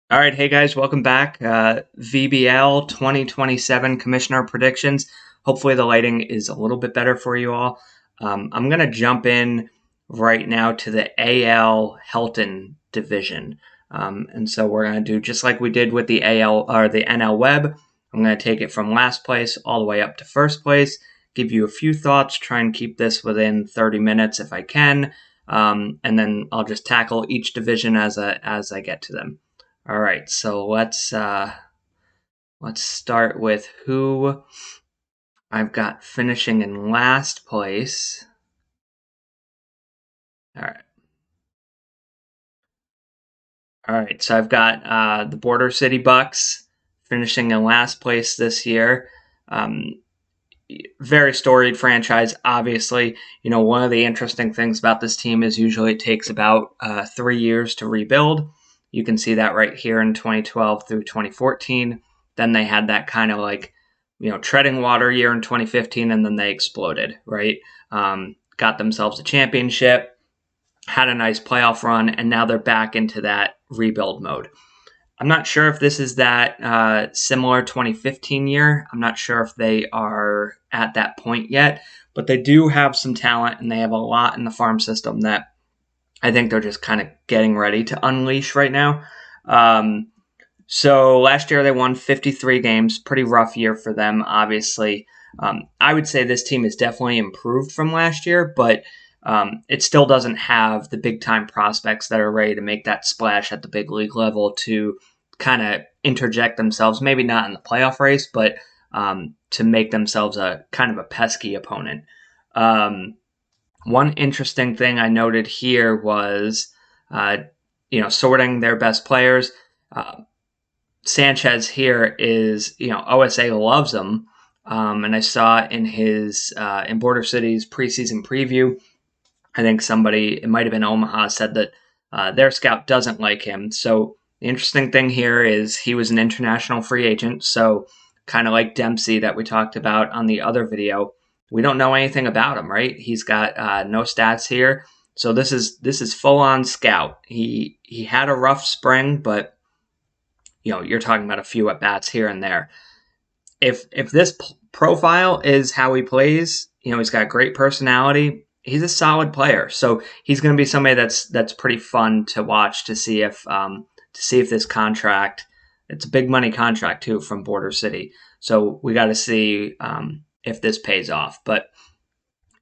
All right, hey guys, welcome back. VBL 2027 Commissioner predictions. Hopefully, the lighting is a little bit better for you all. I'm going to jump in right now to the AL Helton division. And so we're going to do just like we did with the AL or the NL Web. I'm going to take it from last place all the way up to first place, give you a few thoughts, try and keep this within 30 minutes if I can. And then I'll just tackle each division as I get to them. All right, so let's start with who I've got finishing in last place. All right. All right, so I've got the Border City Bucks finishing in last place this year. Very storied franchise, obviously. You know, one of the interesting things about this team is usually it takes about 3 years to rebuild. You can see that right here in 2012 through 2014. Then they had that kind of like, treading water year in 2015, and then they exploded, right? Got themselves a championship, had a nice playoff run, and now they're back into that rebuild mode. I'm not sure if this is that similar 2015 year. I'm not sure if they are at that point yet, but they do have some talent and they have a lot in the farm system that I think they're just kind of getting ready to unleash right now. So last year they won 53 games, pretty rough year for them, obviously. I would say this team is definitely improved from last year, but it still doesn't have the big time prospects that are ready to make that splash at the big league level to kind of interject themselves, maybe not in the playoff race, but to make themselves a kind of a pesky opponent. One interesting thing I noted here was, sorting their best players. Sanchez here is, OSA loves him. And I saw in his, in Border City's preseason preview, I think it might have been Omaha, said that their scout doesn't like him. So the interesting thing here is he was an international free agent. So kind of like Dempsey that we talked about on the other video, we don't know anything about him, right? He's got no stats here. So this is full on scout. He had a rough spring, but you're talking about a few at bats here and there. If this profile is how he plays, he's got great personality. He's a solid player, so he's going to be somebody that's pretty fun to watch to see if this contract. It's a big money contract too from Border City, so we got to see if this pays off. But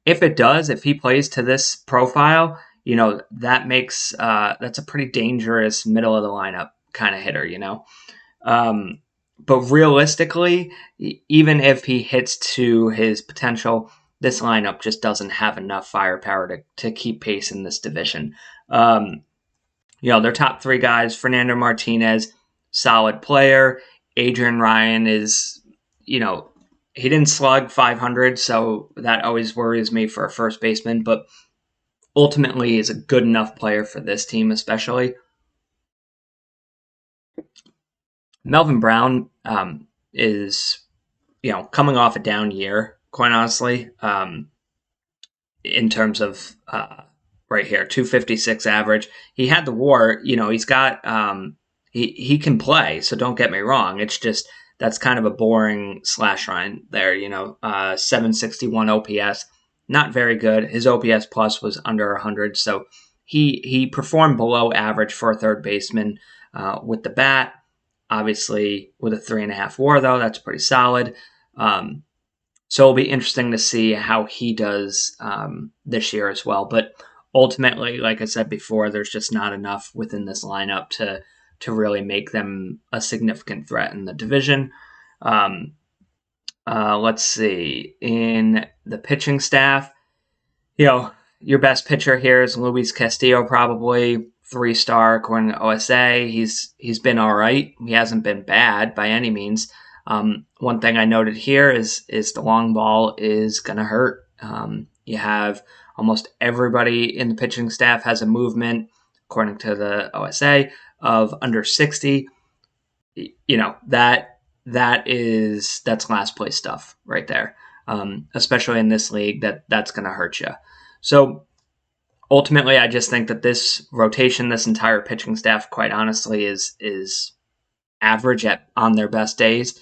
if it does, if he plays to this profile, that makes that's a pretty dangerous middle of the lineup kind of hitter. But realistically, even if he hits to his potential, this lineup just doesn't have enough firepower to keep pace in this division. Their top three guys, Fernando Martinez, solid player. Adrian Ryan is, he didn't slug 500, so that always worries me for a first baseman, but ultimately is a good enough player for this team, especially. Melvin Brown is, coming off a down year, quite honestly, in terms of right here, 256 average. He had the WAR. He's got he can play, so don't get me wrong. It's just that's kind of a boring slash line there. 761 OPS, not very good. His OPS plus was under 100, so he performed below average for a third baseman with the bat. Obviously, with a 3.5 WAR, though, that's pretty solid. So it'll be interesting to see how he does this year as well. But ultimately, like I said before, there's just not enough within this lineup to really make them a significant threat in the division. Let's see. In the pitching staff, your best pitcher here is Luis Castillo, probably 3-star according to OSA. He's been all right. He hasn't been bad by any means. One thing I noted here is the long ball is going to hurt. You have almost everybody in the pitching staff has a movement, according to the OSA, of under 60. That's last place stuff right there. Especially in this league, that's going to hurt you. So ultimately, I just think that this rotation, this entire pitching staff, quite honestly, is average on their best days.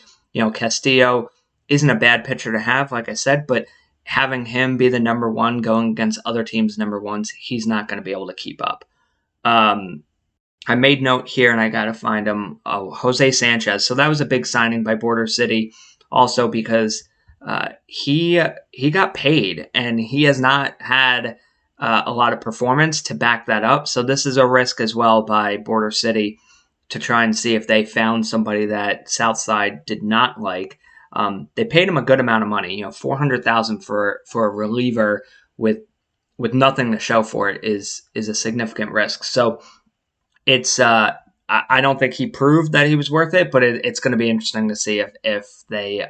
Castillo isn't a bad pitcher to have, like I said, but having him be the number one going against other teams' number ones, he's not going to be able to keep up. I made note here, and I got to find him. Jose Sanchez. So that was a big signing by Border City, also because he got paid, and he has not had a lot of performance to back that up. So this is a risk as well by Border City to try and see if they found somebody that Southside did not like. They paid him a good amount of money. $400,000 for a reliever with nothing to show for it is a significant risk. So it's I don't think he proved that he was worth it, but it's going to be interesting to see if they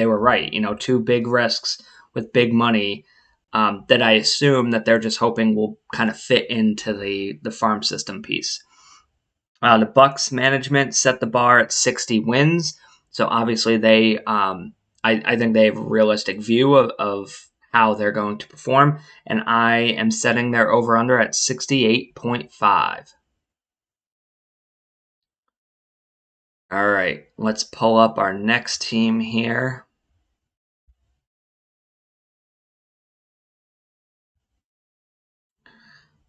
were right. Two big risks with big money that I assume that they're just hoping will kind of fit into the farm system piece. The Bucks management set the bar at 60 wins, so obviously they I think they have a realistic view of how they're going to perform, and I am setting their over-under at 68.5. All right, let's pull up our next team here.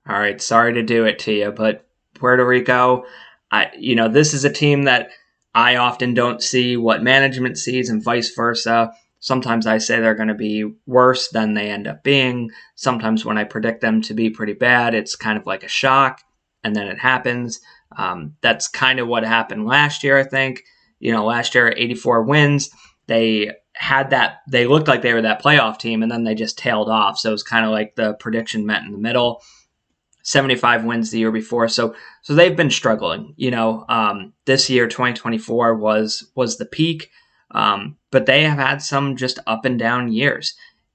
All right, sorry to do it to you, but Puerto Rico, this is a team that I often don't see what management sees and vice versa. Sometimes I say they're going to be worse than they end up being. Sometimes when I predict them to be pretty bad, it's kind of like a shock, and then it happens. That's kind of what happened last year, I think. Last year, 84 wins. They looked like they were that playoff team, and then they just tailed off. So it was kind of like the prediction met in the middle. 75 wins the year before. So they've been struggling. This year, 2024 was the peak. But they have had some just up and down years.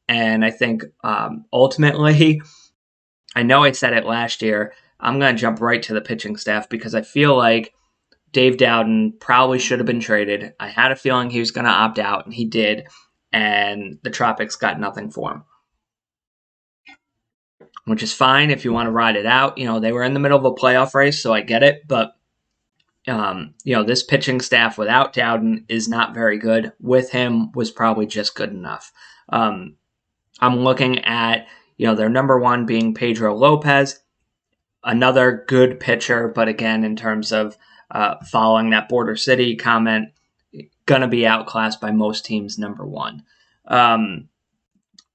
And I think ultimately, I know I said it last year, I'm going to jump right to the pitching staff because I feel like Dave Dowden probably should have been traded. I had a feeling he was going to opt out, and he did. And the Tropics got nothing for him, which is fine if you want to ride it out. They were in the middle of a playoff race, so I get it. But, this pitching staff without Dowden is not very good. With him was probably just good enough. I'm looking at, their number one being Pedro Lopez, another good pitcher. But again, in terms of following that Border City comment, going to be outclassed by most teams' number one.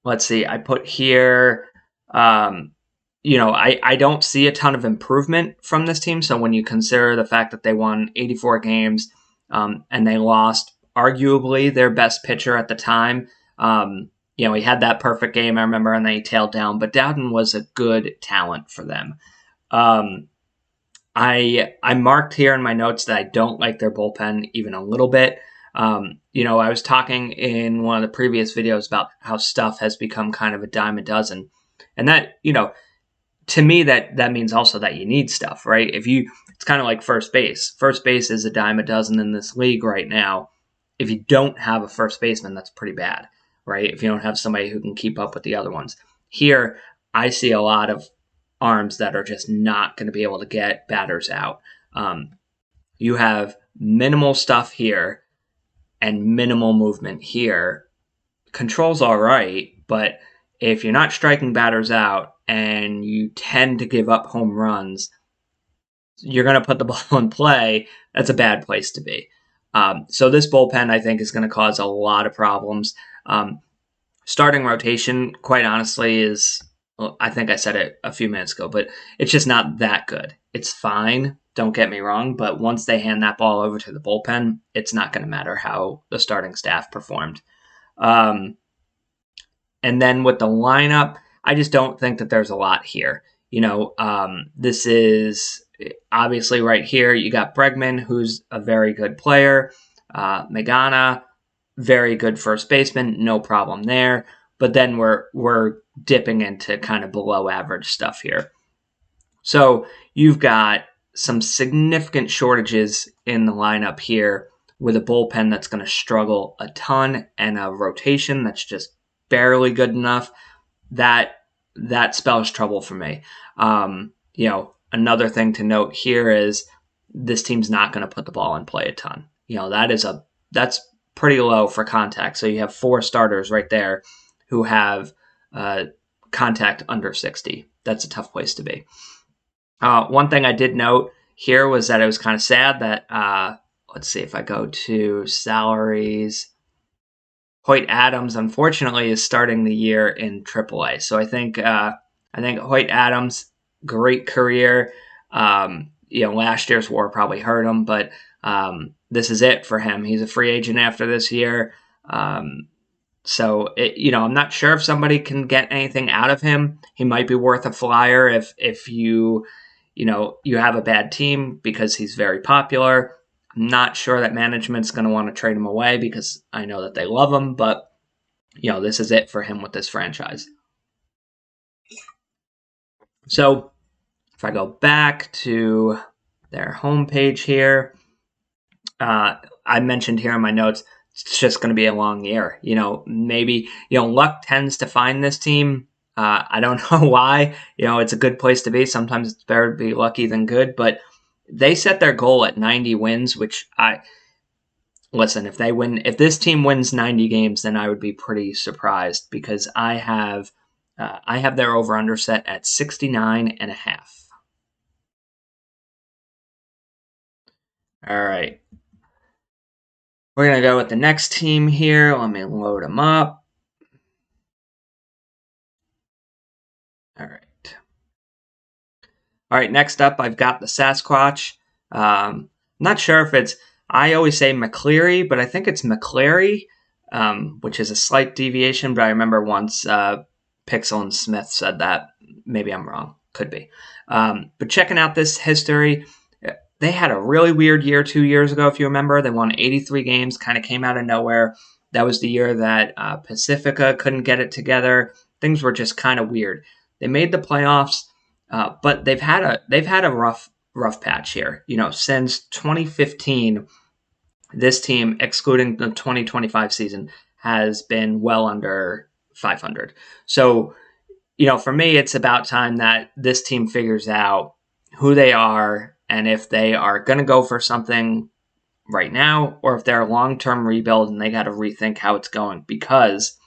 Let's see. I put here... I don't see a ton of improvement from this team. So when you consider the fact that they won 84 games and they lost arguably their best pitcher at the time, he had that perfect game, I remember, and then he tailed down. But Dowden was a good talent for them. I marked here in my notes that I don't like their bullpen even a little bit. I was talking in one of the previous videos about how stuff has become kind of a dime a dozen. And that, to me, that means also that you need stuff, right? It's kind of like first base. First base is a dime a dozen in this league right now. If you don't have a first baseman, that's pretty bad, right? If you don't have somebody who can keep up with the other ones. Here, I see a lot of arms that are just not going to be able to get batters out. You have minimal stuff here and minimal movement here. Control's all right, but if you're not striking batters out and you tend to give up home runs, you're going to put the ball in play. That's a bad place to be. So this bullpen, I think, is going to cause a lot of problems. Starting rotation, quite honestly, is, I think I said it a few minutes ago, but it's just not that good. It's fine, don't get me wrong, but once they hand that ball over to the bullpen, it's not going to matter how the starting staff performed. And then with the lineup, I just don't think that there's a lot here. This is obviously right here. You got Bregman, who's a very good player. Magana, very good first baseman, no problem there. But then we're dipping into kind of below average stuff here. So you've got some significant shortages in the lineup here with a bullpen that's going to struggle a ton and a rotation that's just barely good enough. That spells trouble for me. Another thing to note here is this team's not going to put the ball in play a ton. That's pretty low for contact. So you have 4 starters right there who have contact under 60. That's a tough place to be. One thing I did note here was that it was kind of sad that, let's see if I go to salaries. Hoyt Adams, unfortunately, is starting the year in AAA. So I think Hoyt Adams, great career. Last year's WAR probably hurt him, but this is it for him. He's a free agent after this year. So I'm not sure if somebody can get anything out of him. He might be worth a flyer if you have a bad team because he's very popular. I'm not sure that management's going to want to trade him away because I know that they love him, but this is it for him with this franchise. So if I go back to their homepage here, I mentioned here in my notes, it's just going to be a long year. Maybe, luck tends to find this team. I don't know why. It's a good place to be. Sometimes it's better to be lucky than good, but they set their goal at 90 wins, which if this team wins 90 games, then I would be pretty surprised because I have their over-under set at 69.5. All right. We're going to go with the next team here. Let me load them up. All right, next up, I've got the Sasquatch. Not sure if I always say McCleary, but I think it's McCleary, which is a slight deviation, but I remember once Pixel and Smith said that. Maybe I'm wrong. Could be. But checking out this history, they had a really weird year 2 years ago, if you remember. They won 83 games, kind of came out of nowhere. That was the year that Pacifica couldn't get it together. Things were just kind of weird. They made the playoffs, but they've had a rough patch here. Since 2015, this team, excluding the 2025 season, has been well under 500. So, for me, it's about time that this team figures out who they are and if they are going to go for something right now or if they're a long-term rebuild and they got to rethink how it's going, because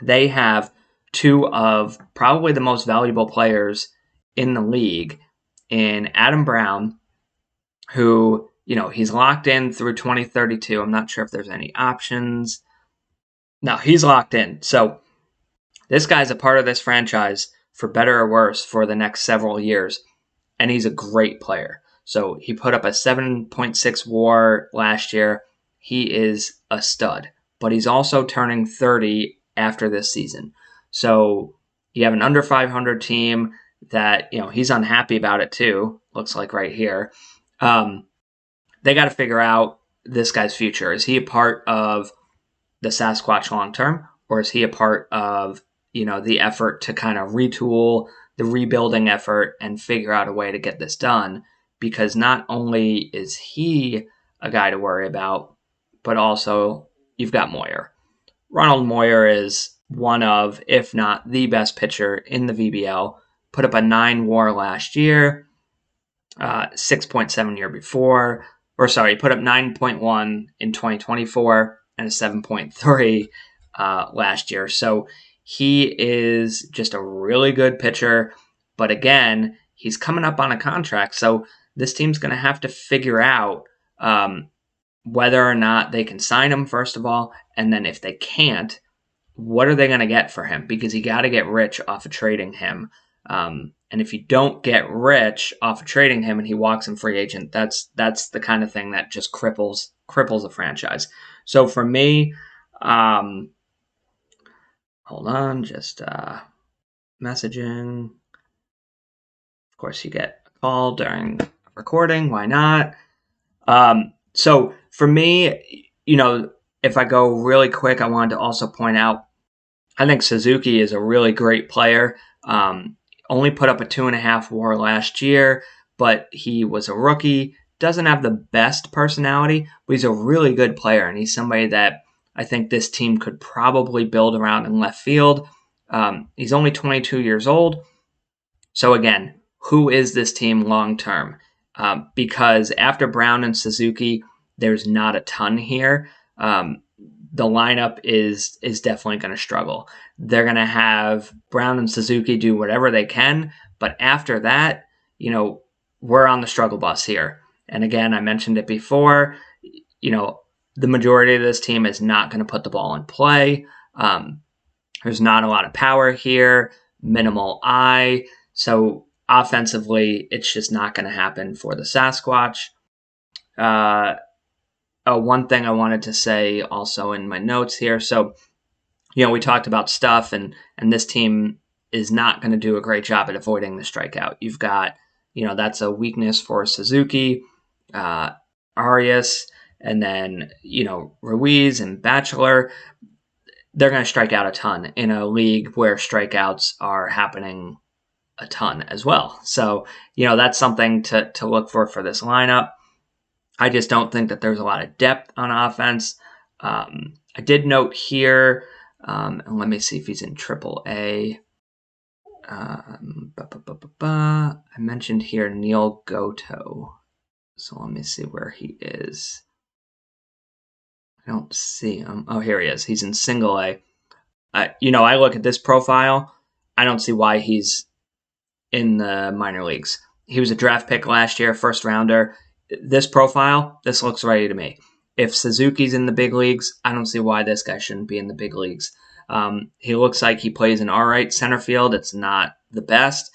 they have 2 of probably the most valuable players in the league in Adam Brown, who, he's locked in through 2032. I'm not sure if there's any options. No, he's locked in. So this guy's a part of this franchise for better or worse for the next several years, and he's a great player. So he put up a 7.6 WAR last year. He is a stud, but he's also turning 30 after this season. So you have an under 500 team that, he's unhappy about it too, looks like right here. They got to figure out this guy's future. Is he a part of the Sasquatch long term, or is he a part of, the effort to kind of retool the rebuilding effort and figure out a way to get this done? Because not only is he a guy to worry about, but also you've got Moyer. Ronald Moyer is one of, if not the best pitcher in the VBL. Put up a 9 WAR last year, 6.7 year before. He put up 9.1 in 2024 and a 7.3 last year. So he is just a really good pitcher. But again, he's coming up on a contract. So this team's going to have to figure out whether or not they can sign him, first of all. And then if they can't, what are they going to get for him? Because you got to get rich off of trading him. And if you don't get rich off of trading him and he walks in free agent, that's the kind of thing that just cripples a franchise. So for me, hold on, just messaging. Of course, you get a call during recording. Why not? So for me, if I go really quick, I wanted to also point out, I think Suzuki is a really great player. Only put up a 2.5 WAR last year, but he was a rookie. Doesn't have the best personality, but he's a really good player, and he's somebody that I think this team could probably build around in left field. He's only 22 years old. So again, who is this team long term? because after Brown and Suzuki, there's not a ton here. The lineup is definitely going to struggle. They're going to have Brown and Suzuki do whatever they can, but after that, we're on the struggle bus here. And again, I mentioned it before, the majority of this team is not going to put the ball in play. There's not a lot of power here, minimal eye. So offensively, it's just not going to happen for the Sasquatch. One thing I wanted to say also in my notes here. So, we talked about stuff, and this team is not going to do a great job at avoiding the strikeout. You've got, that's a weakness for Suzuki, Arias, and then, Ruiz and Bachelor. They're going to strike out a ton in a league where strikeouts are happening a ton as well. So, that's something to look for this lineup. I just don't think that there's a lot of depth on offense. I did note here, and let me see if he's in AAA. I mentioned here Neil Goto. So let me see where he is. I don't see him. Oh, here he is. He's in Single A. I look at this profile. I don't see why he's in the minor leagues. He was a draft pick last year, first rounder. This profile, this looks ready to me. If Suzuki's in the big leagues, I don't see why this guy shouldn't be in the big leagues. He looks like he plays an all right center field. It's not the best.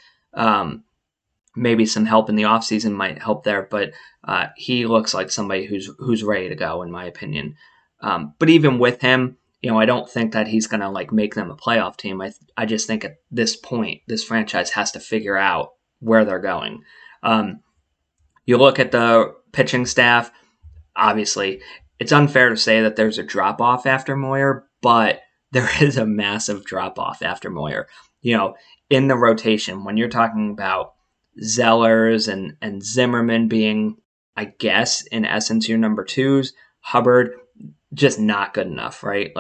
Maybe some help in the offseason might help there, but he looks like somebody who's ready to go, in my opinion. But even with him, I don't think that he's going to make them a playoff team. I just think at this point, this franchise has to figure out where they're going. You look at the pitching staff, obviously, it's unfair to say that there's a drop-off after Moyer, but there is a massive drop-off after Moyer. In the rotation, when you're talking about Zellers and Zimmerman being, I guess, in essence, your number twos, Hubbard, just not good enough, right?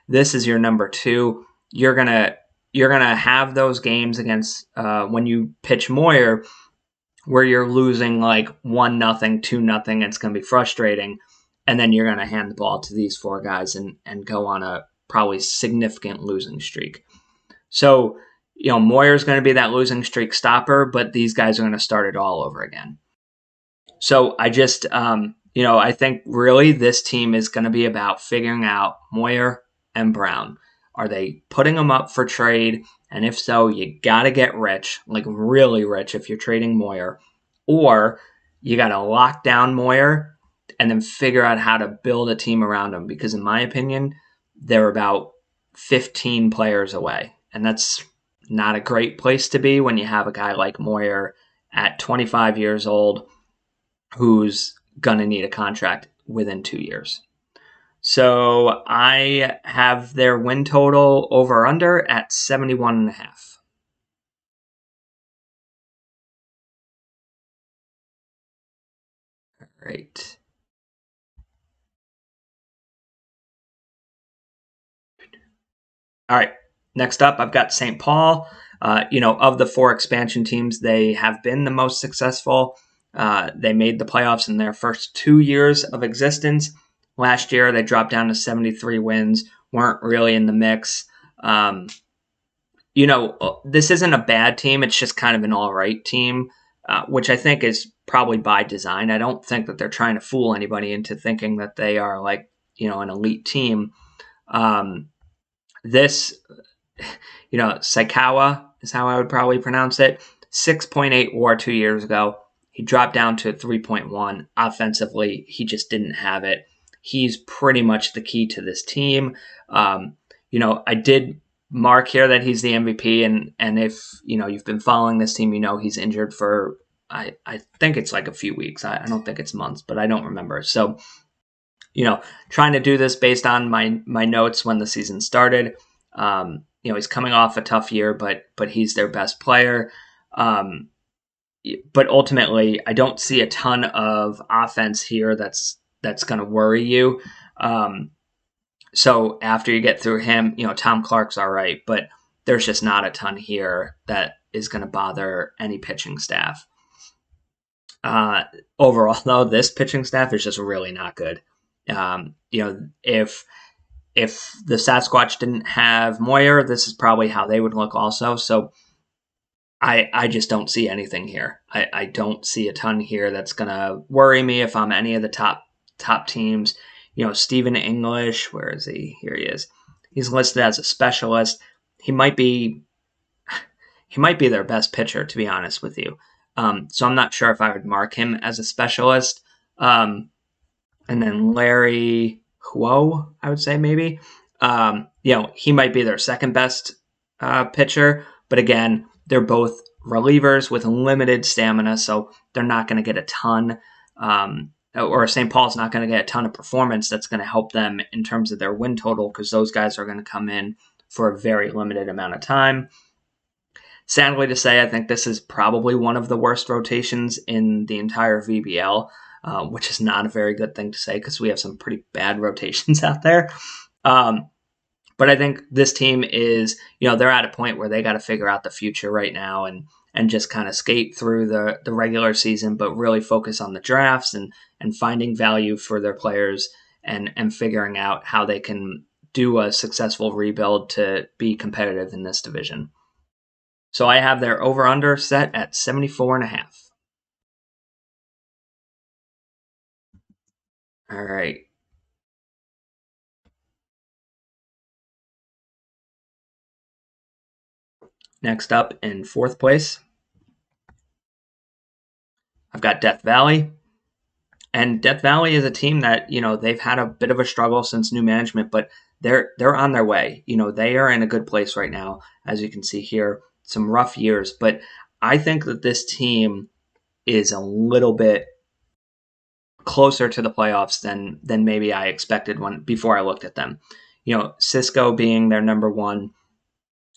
This is your number two. You're gonna have those games against when you pitch Moyer, where you're losing 1-0, 2-0. It's going to be frustrating. And then you're going to hand the ball to these four guys and go on a probably significant losing streak. So, Moyer's going to be that losing streak stopper, but these guys are going to start it all over again. So I just, I think really this team is going to be about figuring out Moyer and Brown. Are they putting them up for trade? And if so, you got to get rich, really rich if you're trading Moyer. Or you got to lock down Moyer and then figure out how to build a team around him. Because in my opinion, they're about 15 players away. And that's not a great place to be when you have a guy like Moyer at 25 years old who's going to need a contract within 2 years. So I have their win total over under at 71.5. All right. All right. Next up, I've got St. Paul. Of the four expansion teams, they have been the most successful. They made the playoffs in their first 2 years of existence. Last year, they dropped down to 73 wins, weren't really in the mix. This isn't a bad team. It's just kind of an all right team, which I think is probably by design. I don't think that they're trying to fool anybody into thinking that they are an elite team. Saikawa is how I would probably pronounce it. 6.8 WAR 2 years ago. He dropped down to 3.1. Offensively, he just didn't have it. He's pretty much the key to this team. I did mark here that he's the MVP, and if you've been following this team, he's injured for I think it's a few weeks. I don't think it's months, but I don't remember. So, trying to do this based on my notes when the season started. He's coming off a tough year, but he's their best player. But ultimately, I don't see a ton of offense here that's going to worry you. So after you get through him, Tom Clark's all right, but there's just not a ton here that is going to bother any pitching staff. Overall, though, this pitching staff is just really not good. If the Sasquatch didn't have Moyer, this is probably how they would look also. So I just don't see anything here. I don't see a ton here that's going to worry me if I'm any of the top teams. Stephen English, where is he? Here he is. He's listed as a specialist. He might be their best pitcher, to be honest with you. So I'm not sure if I would mark him as a specialist. And then Larry Huo, I would say maybe. He might be their second best pitcher. But again, they're both relievers with limited stamina, so they're not going to get a ton. Or St. Paul's not going to get a ton of performance that's going to help them in terms of their win total, because those guys are going to come in for a very limited amount of time. Sadly to say, I think this is probably one of the worst rotations in the entire VBL, which is not a very good thing to say because we have some pretty bad rotations out there. But I think this team is, they're at a point where they got to figure out the future right now and just kind of skate through the regular season, but really focus on the drafts and finding value for their players and figuring out how they can do a successful rebuild to be competitive in this division. So I have their over-under set at 74.5. All right. Next up in fourth place, I've got Death Valley. And Death Valley is a team that, they've had a bit of a struggle since new management, but they're on their way. They are in a good place right now, as you can see here. Some rough years, but I think that this team is a little bit closer to the playoffs than maybe I expected before I looked at them. Cisco being their number one,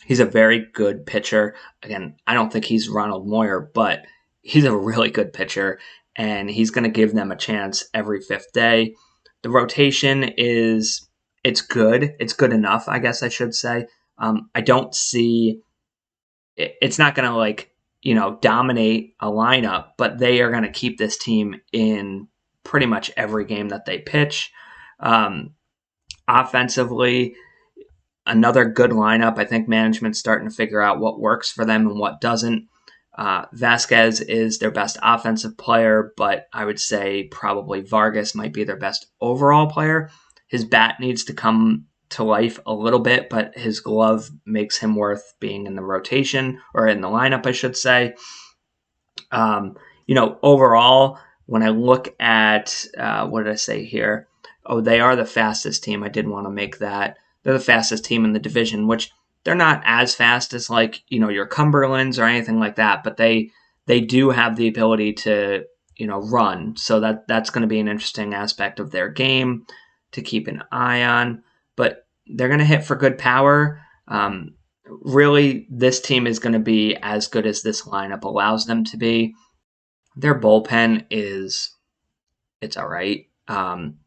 he's a very good pitcher. Again, I don't think he's Ronald Moyer, but he's a really good pitcher, and he's going to give them a chance every fifth day. The rotation it's good. It's good enough, I guess I should say. I don't see it's not going to dominate a lineup, but they are going to keep this team in pretty much every game that they pitch. Offensively, another good lineup. I think management's starting to figure out what works for them and what doesn't. Vasquez is their best offensive player, but I would say probably Vargas might be their best overall player. His bat needs to come to life a little bit, but his glove makes him worth being in the rotation, or in the lineup, I should say. Overall, when I look at, what did I say here? Oh, they are the fastest team. I did want to make that. They're the fastest team in the division, which they're not as fast as your Cumberlands or anything like that, but they do have the ability to, run. So that's going to be an interesting aspect of their game to keep an eye on. But they're going to hit for good power. Really, this team is going to be as good as this lineup allows them to be. Their bullpen it's all right. I'm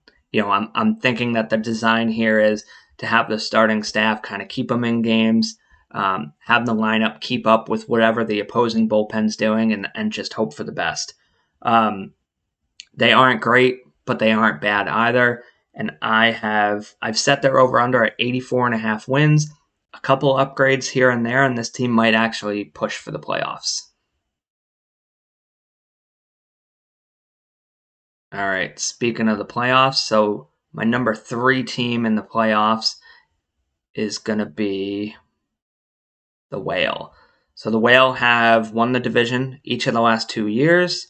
thinking that the design here is to have the starting staff kind of keep them in games, have the lineup keep up with whatever the opposing bullpen's doing, and just hope for the best. They aren't great, but they aren't bad either. And I've set their over-under at 84.5 wins. A couple upgrades here and there, and this team might actually push for the playoffs. All right, speaking of the playoffs, so my number 3 team in the playoffs is going to be the Whale. So the Whale have won the division each of the last 2 years.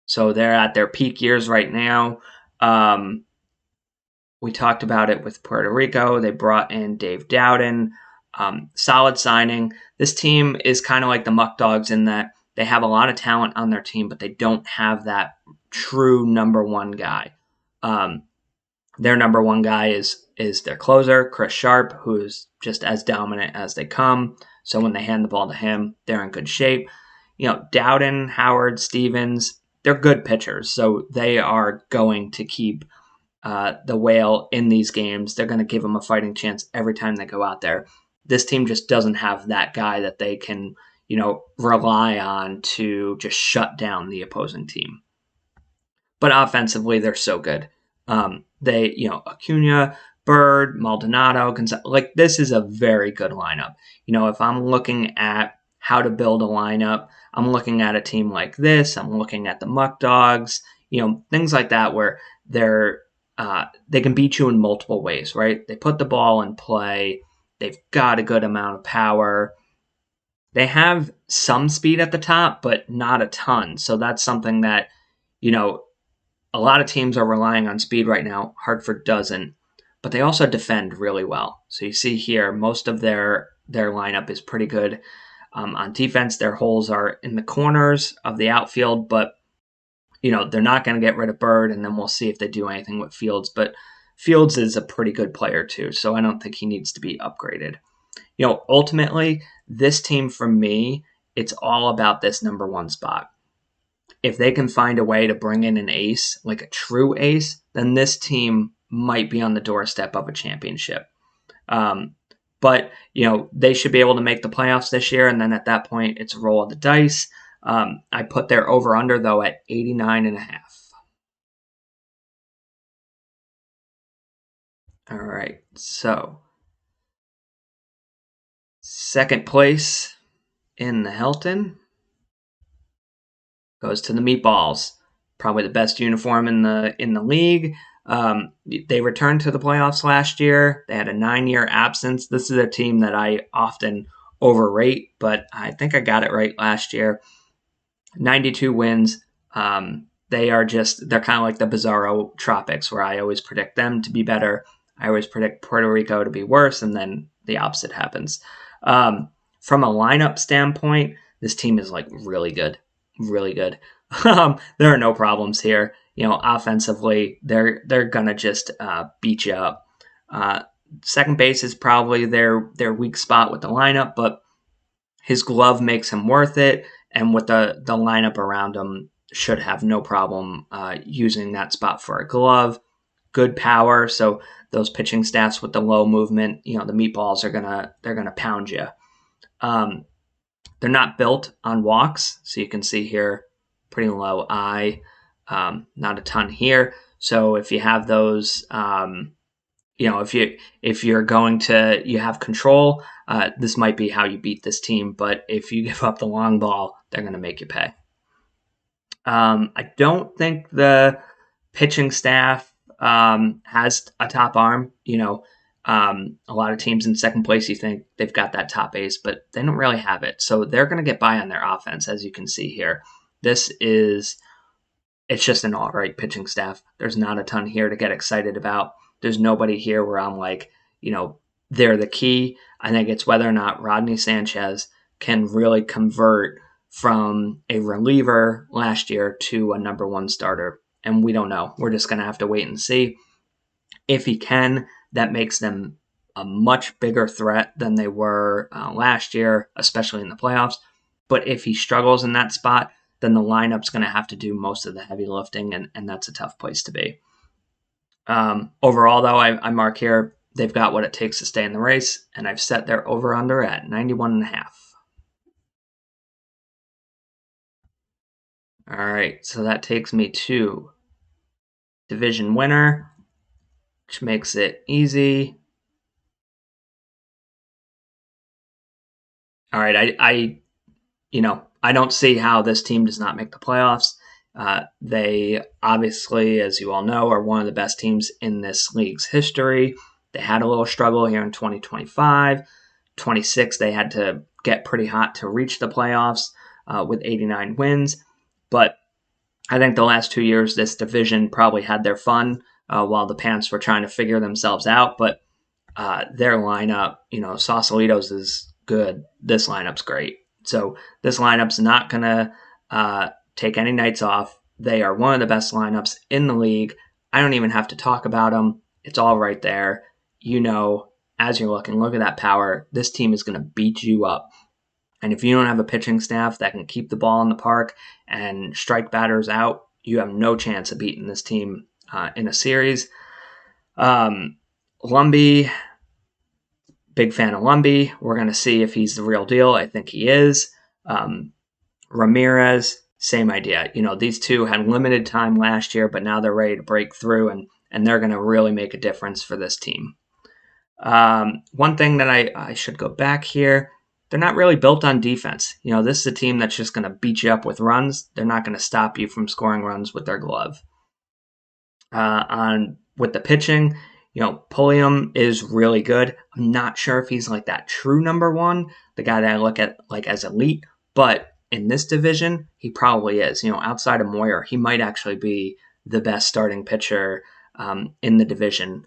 So they're at their peak years right now. We talked about it with Puerto Rico. They brought in Dave Dowden. Solid signing. This team is kind of like the Muck Dogs in that they have a lot of talent on their team, but they don't have that true number one guy. Their number one guy is their closer, Chris Sharp, who's just as dominant as they come. So when they hand the ball to him, they're in good shape. Dowden, Howard, Stevens, they're good pitchers. So they are going to keep the Whale in these games. They're going to give them a fighting chance every time they go out there. This team just doesn't have that guy that they can, rely on to just shut down the opposing team. But offensively, they're so good. Acuna, Bird, Maldonado, Gonzalez, this is a very good lineup. If I'm looking at how to build a lineup, I'm looking at a team like this. I'm looking at the Muck Dogs, things like that where they can beat you in multiple ways, right? They put the ball in play. They've got a good amount of power. They have some speed at the top, but not a ton. So that's something that, a lot of teams are relying on speed right now. Hartford doesn't, but they also defend really well. So you see here, most of their lineup is pretty good. On defense, their holes are in the corners of the outfield, but they're not going to get rid of Bird, and then we'll see if they do anything with Fields. But Fields is a pretty good player too, so I don't think he needs to be upgraded. Ultimately, this team for me, it's all about this number one spot. If they can find a way to bring in an ace, like a true ace, then this team might be on the doorstep of a championship. But they should be able to make the playoffs this year, and then at that point, it's a roll of the dice. I put their over-under, though, at 89.5. All right, so second place in the Helton goes to the Meatballs. Probably the best uniform in the league. They returned to the playoffs last year. They had a 9-year absence. This is a team that I often overrate, but I think I got it right last year. 92 wins. They're kind of like the Bizarro Tropics, where I always predict them to be better. I always predict Puerto Rico to be worse, and then the opposite happens. From a lineup standpoint, this team is really good. Really good. There are no problems here. Offensively, they're gonna just beat you up. Second base is probably their weak spot with the lineup, but his glove makes him worth it, and with the lineup around him, should have no problem using that spot for a glove. Good power, so those pitching staffs with the low movement, the Meatballs they're gonna pound you. They're not built on walks, so you can see here, pretty low I, not a ton here. So if you have those, if you're going to you have control, this might be how you beat this team. But if you give up the long ball, they're going to make you pay. I don't think the pitching staff has a top arm. A lot of teams in second place, you think they've got that top ace, but they don't really have it. So they're going to get by on their offense, as you can see here. It's just an all right pitching staff. There's not a ton here to get excited about. There's nobody here where I'm they're the key. I think it's whether or not Rodney Sanchez can really convert from a reliever last year to a number one starter. And we don't know. We're just going to have to wait and see. If he can, that makes them a much bigger threat than they were last year, especially in the playoffs. But if he struggles in that spot, then the lineup's going to have to do most of the heavy lifting, and that's a tough place to be. Overall, though, I mark here, they've got what it takes to stay in the race, and I've set their over-under at 91.5. All right, so that takes me to division winner, which makes it easy. All right, I don't see how this team does not make the playoffs. They obviously, as you all know, are one of the best teams in this league's history. They had a little struggle here in 2025. 26, they had to get pretty hot to reach the playoffs with 89 wins. But I think the last 2 years, this division probably had their fun while the Pants were trying to figure themselves out. But their lineup, Sausalito's is good. This lineup's great. So this lineup's not going to take any nights off. They are one of the best lineups in the league. I don't even have to talk about them. It's all right there. As you're looking, look at that power. This team is going to beat you up. And if you don't have a pitching staff that can keep the ball in the park and strike batters out, you have no chance of beating this team in a series. Lumby, big fan of Lumby. We're going to see if he's the real deal. I think he is. Ramirez, same idea. These two had limited time last year, but now they're ready to break through, and they're going to really make a difference for this team. One thing that I should go back here, they're not really built on defense. This is a team that's just going to beat you up with runs. They're not going to stop you from scoring runs with their glove. With the pitching, Pulliam is really good. I'm not sure if he's like that true number one, the guy that I look at like as elite, but in this division, he probably is. Outside of Moyer, he might actually be the best starting pitcher in the division.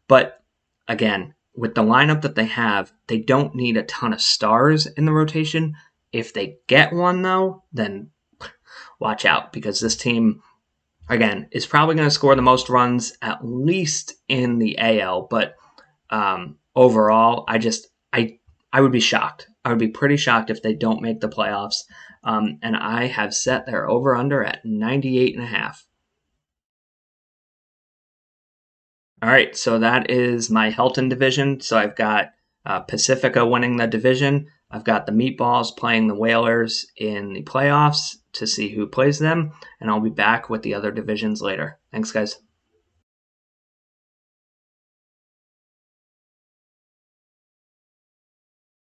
But again, with the lineup that they have, they don't need a ton of stars in the rotation. If they get one, though, then watch out, because this team, again, is probably going to score the most runs, at least in the AL. But overall, I would be shocked. I would be pretty shocked if they don't make the playoffs. And I have set their over-under at 98.5. All right, so that is my Helton division. So I've got Pacifica winning the division. I've got the Meatballs playing the Whalers in the playoffs to see who plays them. And I'll be back with the other divisions later. Thanks, guys.